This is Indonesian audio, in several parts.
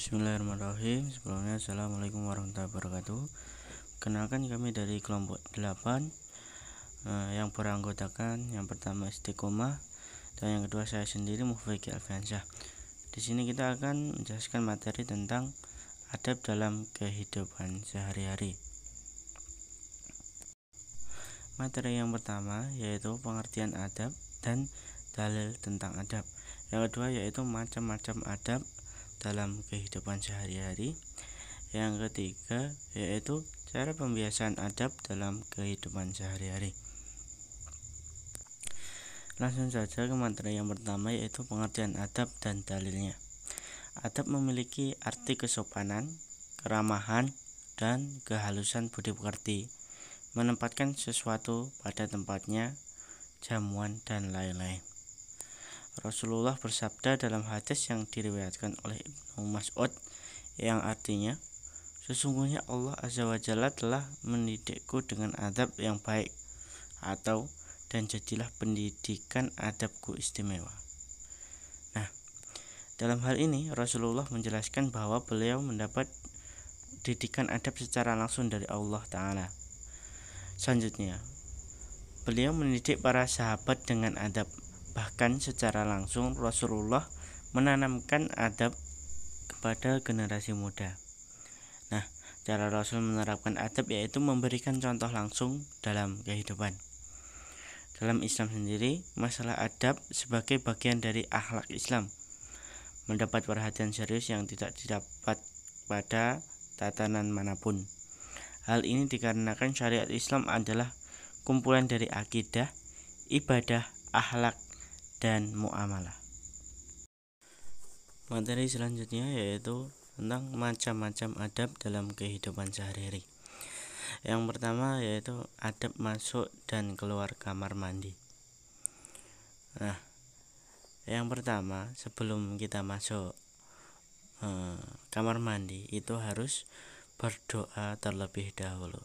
Bismillahirrahmanirrahim. Sebelumnya Assalamualaikum warahmatullahi wabarakatuh. Kenalkan, kami dari kelompok 8 yang beranggotakan yang pertama Istiqomah dan yang kedua saya sendiri Mufiq Alfiansyah. Di sini kita akan menjelaskan materi tentang adab dalam kehidupan sehari-hari. Materi yang pertama yaitu pengertian adab dan dalil tentang adab. Yang kedua yaitu macam-macam adab dalam kehidupan sehari-hari. Yang ketiga yaitu cara pembiasaan adab dalam kehidupan sehari-hari. Langsung saja ke materi yang pertama yaitu pengertian adab dan dalilnya. Adab memiliki arti kesopanan, keramahan, dan kehalusan budi pekerti, menempatkan sesuatu pada tempatnya, jamuan, dan lain-lain. Rasulullah bersabda dalam hadis yang diriwayatkan oleh Ibnu Mas'ud yang artinya, sesungguhnya Allah Azza wa Jalla telah mendidikku dengan adab yang baik, atau dan jadilah pendidikan adabku istimewa. Nah, dalam hal ini Rasulullah menjelaskan bahwa beliau mendapat didikan adab secara langsung dari Allah Ta'ala. Selanjutnya, beliau mendidik para sahabat dengan adab. Bahkan secara langsung Rasulullah menanamkan adab kepada generasi muda. Nah, cara Rasul menerapkan adab yaitu memberikan contoh langsung dalam kehidupan. Dalam Islam sendiri, masalah adab sebagai bagian dari akhlak Islam mendapat perhatian serius yang tidak didapat pada tatanan manapun. Hal ini dikarenakan syariat Islam adalah kumpulan dari akidah, ibadah, akhlak, dan muamalah. Materi selanjutnya yaitu tentang macam-macam adab dalam kehidupan sehari-hari. Yang pertama yaitu adab masuk dan keluar kamar mandi. Nah, yang pertama sebelum kita masuk kamar mandi itu harus berdoa terlebih dahulu.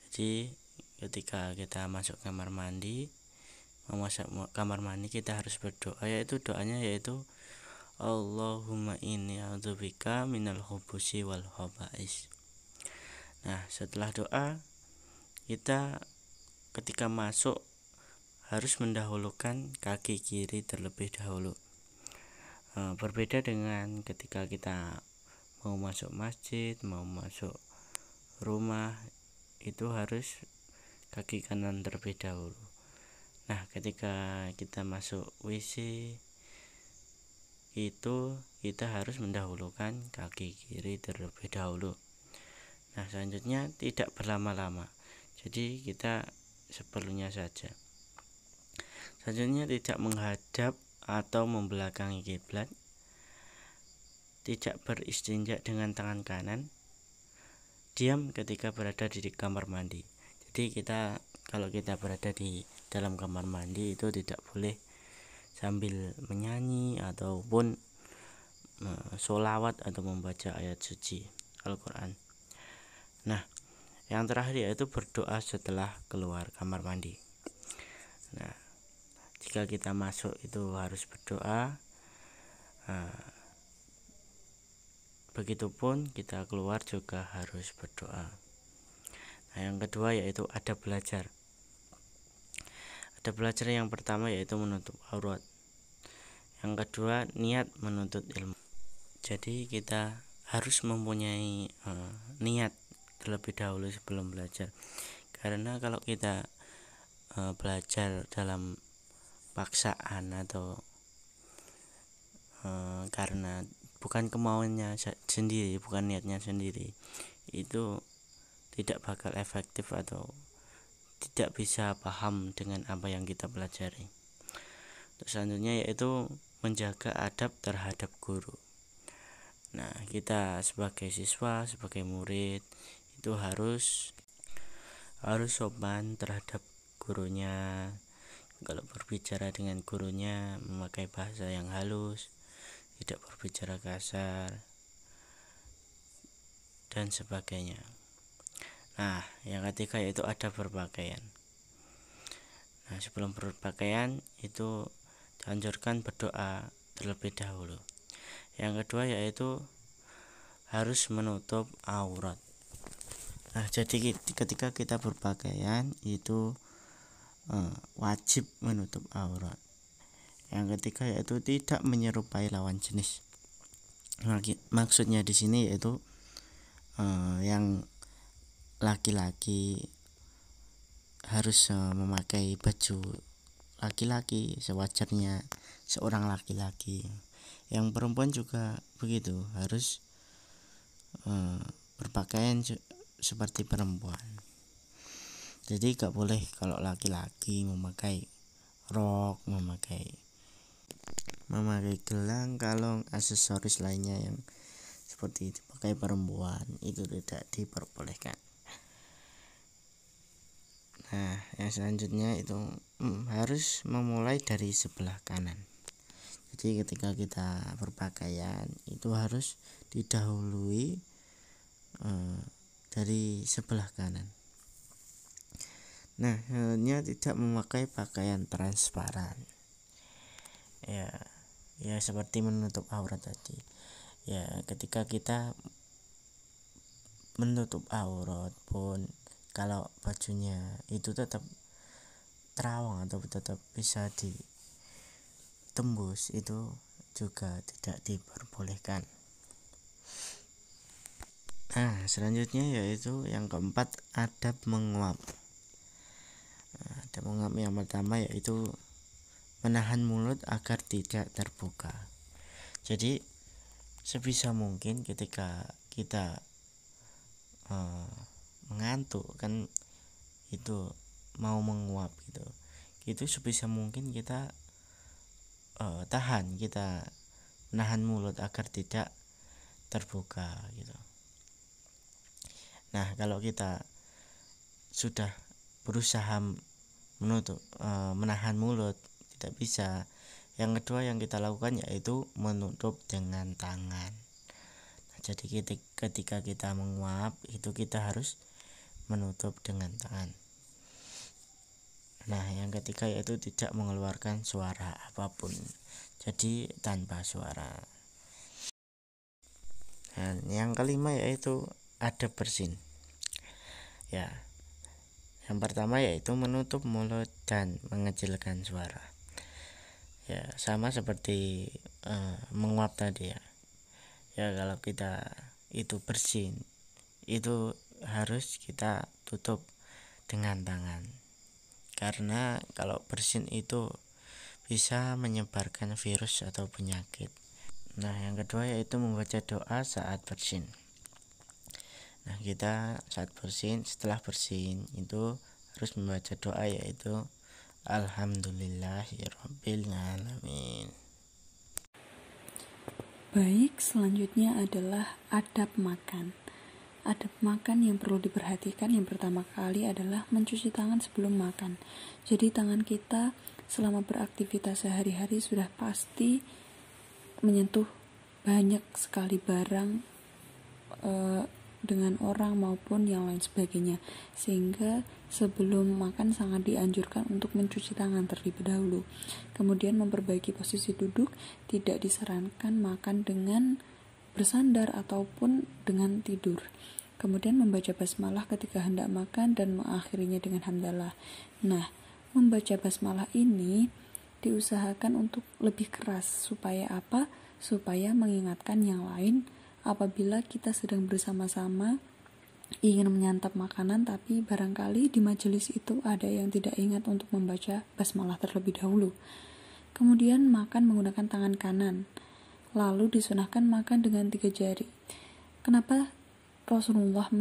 Jadi ketika kita masuk kamar mandi, kita harus berdoa, yaitu doanya yaitu Allahumma inni a'udzubika minal khubusi wal khaba'is. Nah, setelah doa, kita ketika masuk harus mendahulukan kaki kiri terlebih dahulu. Berbeda dengan ketika kita mau masuk masjid, mau masuk rumah, itu harus kaki kanan terlebih dahulu. Nah, ketika kita masuk WC itu kita harus mendahulukan kaki kiri terlebih dahulu. Nah, selanjutnya tidak berlama-lama. Jadi kita seperlunya saja. Selanjutnya tidak menghadap atau membelakangi kiblat. Tidak beristinja dengan tangan kanan. Diam ketika berada di kamar mandi. Jadi kalau kita berada di dalam kamar mandi itu tidak boleh sambil menyanyi ataupun sholawat atau membaca ayat suci Al-Quran. Nah, yang terakhir yaitu berdoa setelah keluar kamar mandi. Nah, jika kita masuk itu harus berdoa, begitupun kita keluar juga harus berdoa. Nah, yang kedua yaitu adab belajar. Adab belajar yang pertama yaitu menutup aurat. Yang kedua niat menuntut ilmu. Jadi kita harus mempunyai niat terlebih dahulu sebelum belajar. Karena kalau kita belajar dalam paksaan atau karena bukan kemauannya sendiri, bukan niatnya sendiri, itu tidak bakal efektif atau tidak bisa paham dengan apa yang kita pelajari. Terus selanjutnya yaitu menjaga adab terhadap guru. Nah, kita sebagai siswa, sebagai murid itu harus sopan terhadap gurunya. Kalau berbicara dengan gurunya memakai bahasa yang halus, tidak berbicara kasar dan sebagainya. Nah, yang ketiga yaitu adab berpakaian. Nah, sebelum berpakaian itu dianjurkan berdoa terlebih dahulu. Yang kedua yaitu harus menutup aurat. Nah, jadi ketika kita berpakaian itu wajib menutup aurat. Yang ketiga yaitu tidak menyerupai lawan jenis. Maksudnya di sini yaitu yang laki-laki harus memakai baju laki-laki sewajarnya seorang laki-laki. Yang perempuan juga begitu, harus berpakaian seperti perempuan. Jadi gak boleh kalau laki-laki memakai rok, memakai gelang, kalung, aksesoris lainnya yang seperti dipakai perempuan, itu tidak diperbolehkan. Nah, yang selanjutnya itu harus memulai dari sebelah kanan. Jadi ketika kita berpakaian itu harus didahului dari sebelah kanan. Nah, hanya tidak memakai pakaian transparan. Ya seperti menutup aurat tadi. Ya, ketika kita menutup aurat pun kalau bajunya itu tetap terawang atau tetap bisa ditembus, itu juga tidak diperbolehkan. Nah, selanjutnya yaitu yang keempat, adab menguap. Adab menguap yang pertama yaitu menahan mulut agar tidak terbuka. Jadi sebisa mungkin ketika kita mengantuk kan itu mau menguap gitu, itu sebisa mungkin kita kita menahan mulut agar tidak terbuka gitu. Nah, kalau kita sudah berusaha menahan mulut tidak bisa, yang kedua yang kita lakukan yaitu menutup dengan tangan. Nah, jadi ketika kita menguap itu kita harus menutup dengan tangan. Nah, yang ketiga yaitu tidak mengeluarkan suara apapun, jadi tanpa suara. Dan yang kelima yaitu adab bersin. Ya, yang pertama yaitu menutup mulut dan mengecilkan suara. Ya, sama seperti menguap tadi ya. Ya, kalau kita itu bersin itu harus kita tutup dengan tangan, karena kalau bersin itu bisa menyebarkan virus atau penyakit. Nah, yang kedua yaitu membaca doa saat bersin. Nah, kita saat bersin, setelah bersin itu harus membaca doa yaitu Alhamdulillahirabbil alamin. Baik, selanjutnya adalah adab makan. Adab makan yang perlu diperhatikan yang pertama kali adalah mencuci tangan sebelum makan. Jadi tangan kita selama beraktivitas sehari-hari sudah pasti menyentuh banyak sekali barang dengan orang maupun yang lain sebagainya, sehingga sebelum makan sangat dianjurkan untuk mencuci tangan terlebih dahulu. Kemudian memperbaiki posisi duduk, tidak disarankan makan dengan bersandar ataupun dengan tidur. Kemudian membaca basmalah ketika hendak makan dan mengakhirinya dengan hamdalah. Nah, membaca basmalah ini diusahakan untuk lebih keras. Supaya apa? Supaya mengingatkan yang lain apabila kita sedang bersama-sama ingin menyantap makanan, tapi barangkali di majelis itu ada yang tidak ingat untuk membaca basmalah terlebih dahulu. Kemudian makan menggunakan tangan kanan, lalu disunahkan makan dengan 3 jari. Kenapa Rasulullah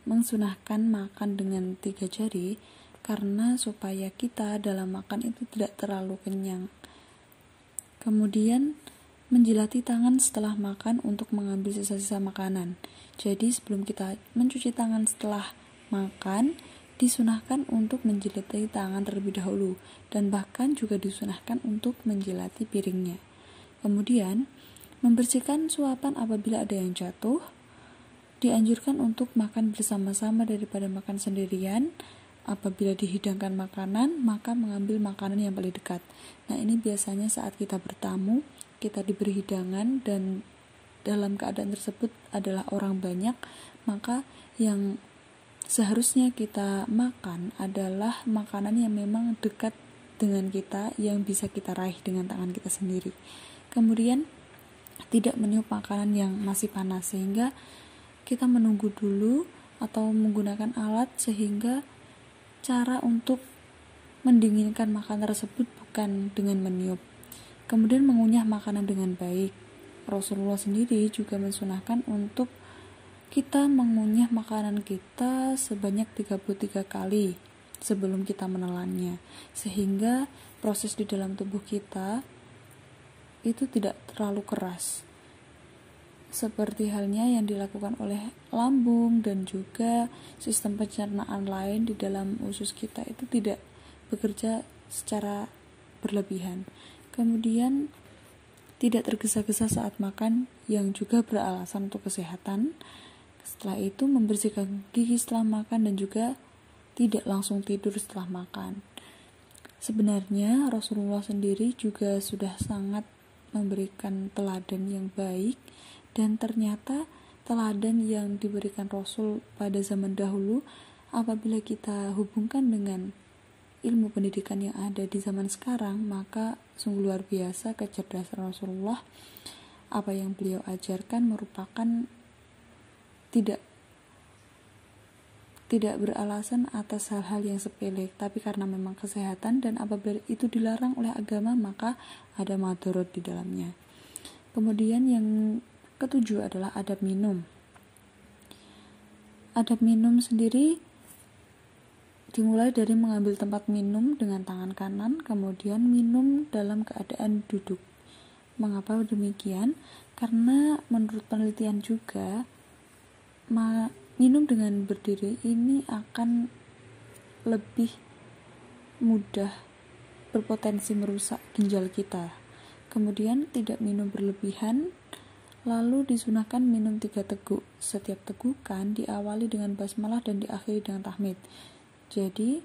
mensunahkan makan dengan 3 jari? Karena supaya kita dalam makan itu tidak terlalu kenyang. Kemudian menjilati tangan setelah makan untuk mengambil sisa-sisa makanan. Jadi sebelum kita mencuci tangan setelah makan, disunahkan untuk menjilati tangan terlebih dahulu, dan bahkan juga disunahkan untuk menjilati piringnya. Kemudian membersihkan suapan apabila ada yang jatuh. Dianjurkan untuk makan bersama-sama daripada makan sendirian. Apabila dihidangkan makanan, maka mengambil makanan yang paling dekat. Nah, ini biasanya saat kita bertamu, kita diberi hidangan dan dalam keadaan tersebut adalah orang banyak, maka yang seharusnya kita makan adalah makanan yang memang dekat dengan kita, yang bisa kita raih dengan tangan kita sendiri. Kemudian tidak meniup makanan yang masih panas, sehingga kita menunggu dulu atau menggunakan alat, sehingga cara untuk mendinginkan makanan tersebut bukan dengan meniup. Kemudian mengunyah makanan dengan baik. Rasulullah sendiri juga mensunahkan untuk kita mengunyah makanan kita sebanyak 33 kali sebelum kita menelannya, sehingga proses di dalam tubuh kita itu tidak terlalu keras, seperti halnya yang dilakukan oleh lambung dan juga sistem pencernaan lain di dalam usus kita itu tidak bekerja secara berlebihan. Kemudian tidak tergesa-gesa saat makan, yang juga beralasan untuk kesehatan. Setelah itu membersihkan gigi setelah makan dan juga tidak langsung tidur setelah makan. Sebenarnya Rasulullah sendiri juga sudah sangat memberikan teladan yang baik, dan ternyata teladan yang diberikan Rasul pada zaman dahulu apabila kita hubungkan dengan ilmu pendidikan yang ada di zaman sekarang, maka sungguh luar biasa kecerdasan Rasulullah. Apa yang beliau ajarkan merupakan tidak beralasan atas hal-hal yang sepele, tapi karena memang kesehatan, dan apabila itu dilarang oleh agama maka ada madharat di dalamnya. Kemudian yang ketujuh adalah adab minum. Adab minum sendiri dimulai dari mengambil tempat minum dengan tangan kanan, kemudian minum dalam keadaan duduk. Mengapa demikian? Karena menurut penelitian juga minum dengan berdiri ini akan lebih mudah berpotensi merusak ginjal kita. Kemudian tidak minum berlebihan, lalu disunahkan minum 3 teguk. Setiap tegukan diawali dengan basmalah dan diakhiri dengan tahmid. Jadi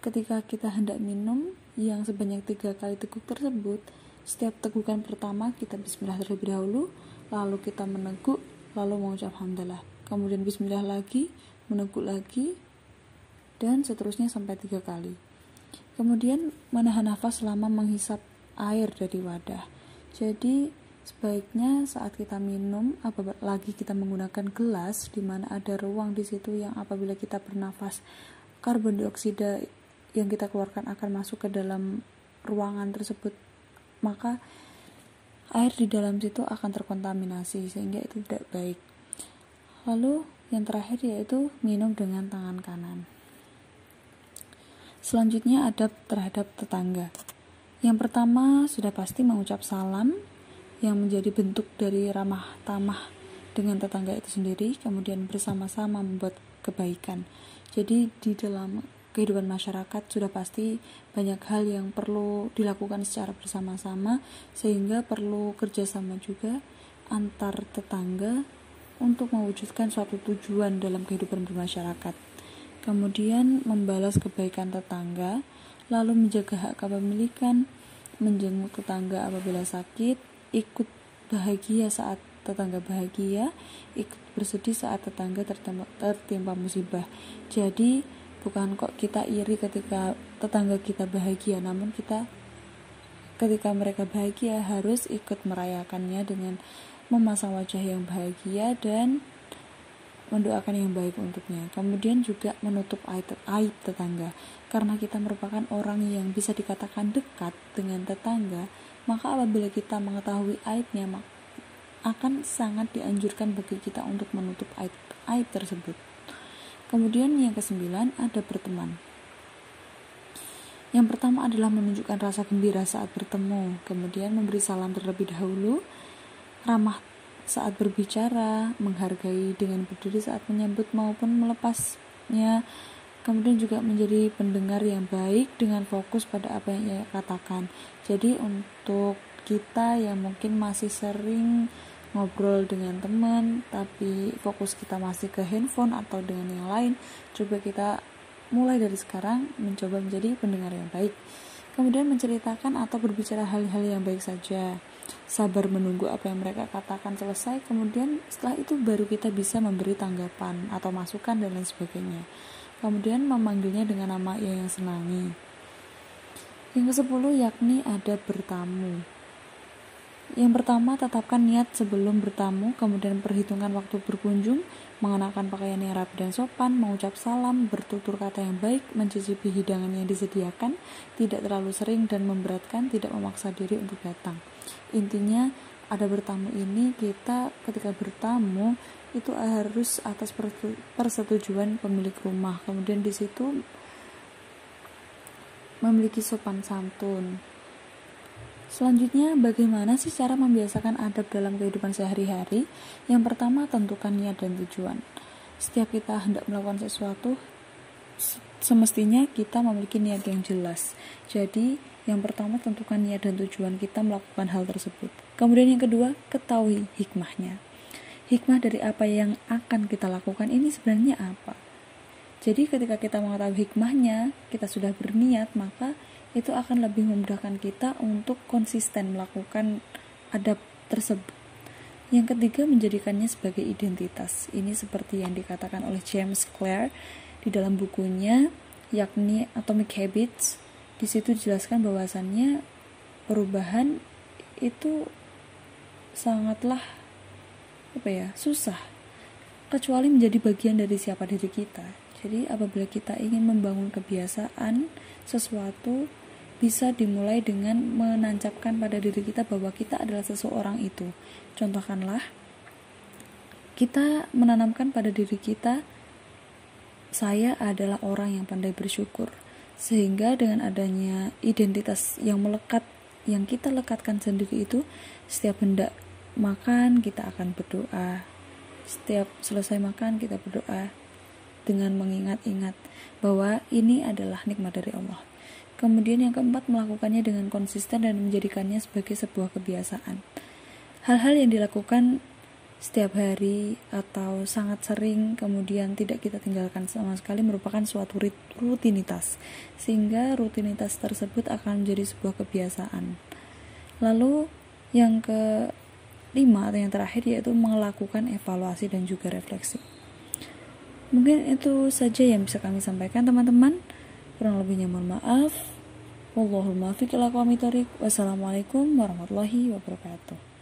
ketika kita hendak minum yang sebanyak 3 kali teguk tersebut, setiap tegukan pertama kita bismillah terlebih dahulu, lalu kita meneguk, lalu mengucap hamdalah, kemudian bismillah lagi, meneguk lagi, dan seterusnya sampai 3 kali. Kemudian menahan nafas selama menghisap air dari wadah. Jadi sebaiknya saat kita minum, apalagi kita menggunakan gelas di mana ada ruang di situ yang apabila kita bernafas, karbon dioksida yang kita keluarkan akan masuk ke dalam ruangan tersebut, maka air di dalam situ akan terkontaminasi, sehingga itu tidak baik. Lalu yang terakhir yaitu minum dengan tangan kanan. Selanjutnya adab terhadap tetangga. Yang pertama sudah pasti mengucap salam, yang menjadi bentuk dari ramah tamah dengan tetangga itu sendiri, kemudian bersama-sama membuat kebaikan. Jadi di dalam kehidupan masyarakat sudah pasti banyak hal yang perlu dilakukan secara bersama-sama, sehingga perlu kerjasama juga antar tetangga untuk mewujudkan suatu tujuan dalam kehidupan bermasyarakat. Kemudian membalas kebaikan tetangga, lalu menjaga hak kepemilikan, menjenguk tetangga apabila sakit, ikut bahagia saat tetangga bahagia, ikut bersedih saat tetangga tertimpa musibah. Jadi bukan kok kita iri ketika tetangga kita bahagia, namun kita ketika mereka bahagia harus ikut merayakannya dengan memasang wajah yang bahagia dan mendoakan yang baik untuknya. Kemudian juga menutup aib tetangga. Karena kita merupakan orang yang bisa dikatakan dekat dengan tetangga, maka apabila kita mengetahui aibnya, akan sangat dianjurkan bagi kita untuk menutup aib tersebut. Kemudian yang ke-9 ada berteman. Yang pertama adalah menunjukkan rasa gembira saat bertemu, kemudian memberi salam terlebih dahulu, ramah saat berbicara, menghargai dengan berdiri saat menyambut maupun melepasnya, kemudian juga menjadi pendengar yang baik dengan fokus pada apa yang ia katakan. Jadi untuk kita yang mungkin masih sering ngobrol dengan teman tapi fokus kita masih ke handphone atau dengan yang lain, coba kita mulai dari sekarang mencoba menjadi pendengar yang baik. Kemudian menceritakan atau berbicara hal-hal yang baik saja. sabar menunggu apa yang mereka katakan selesai, kemudian setelah itu baru kita bisa memberi tanggapan atau masukan dan lain sebagainya. Kemudian memanggilnya dengan nama yang senangi. Yang ke-10 yakni adab bertamu. Yang pertama, tetapkan niat sebelum bertamu, kemudian perhitungkan waktu berkunjung, mengenakan pakaian yang rapi dan sopan, mengucap salam, bertutur kata yang baik, mencicipi hidangan yang disediakan, tidak terlalu sering dan memberatkan, tidak memaksa diri untuk datang. Intinya, ada bertamu ini kita ketika bertamu itu harus atas persetujuan pemilik rumah. Kemudian di situ memiliki sopan santun. Selanjutnya, bagaimana sih cara membiasakan adab dalam kehidupan sehari-hari? Yang pertama, tentukan niat dan tujuan. Setiap kita hendak melakukan sesuatu, semestinya kita memiliki niat yang jelas. Jadi, yang pertama, tentukan niat dan tujuan kita melakukan hal tersebut. Kemudian yang kedua, ketahui hikmahnya. Hikmah dari apa yang akan kita lakukan ini sebenarnya apa? Jadi ketika kita mengetahui hikmahnya, kita sudah berniat, maka itu akan lebih memudahkan kita untuk konsisten melakukan adab tersebut. Yang ketiga, menjadikannya sebagai identitas. Ini seperti yang dikatakan oleh James Clear di dalam bukunya, yakni Atomic Habits. Di situ dijelaskan bahwasannya perubahan itu sangatlah susah, kecuali menjadi bagian dari siapa diri kita. Jadi apabila kita ingin membangun kebiasaan sesuatu, bisa dimulai dengan menancapkan pada diri kita bahwa kita adalah seseorang itu. Contohkanlah, kita menanamkan pada diri kita, saya adalah orang yang pandai bersyukur. Sehingga dengan adanya identitas yang melekat, yang kita lekatkan sendiri itu, setiap hendak makan kita akan berdoa. Setiap selesai makan kita berdoa dengan mengingat-ingat bahwa ini adalah nikmat dari Allah. Kemudian yang keempat, melakukannya dengan konsisten dan menjadikannya sebagai sebuah kebiasaan. Hal-hal yang dilakukan setiap hari atau sangat sering kemudian tidak kita tinggalkan sama sekali merupakan suatu rutinitas, sehingga rutinitas tersebut akan menjadi sebuah kebiasaan. Lalu yang kelima atau yang terakhir yaitu melakukan evaluasi dan juga refleksi. Mungkin itu saja yang bisa kami sampaikan teman-teman. Kurang lebihnya mohon maaf. Wallahul muwaffiq ila aqwamit thoriq. Wassalamualaikum warahmatullahi wabarakatuh.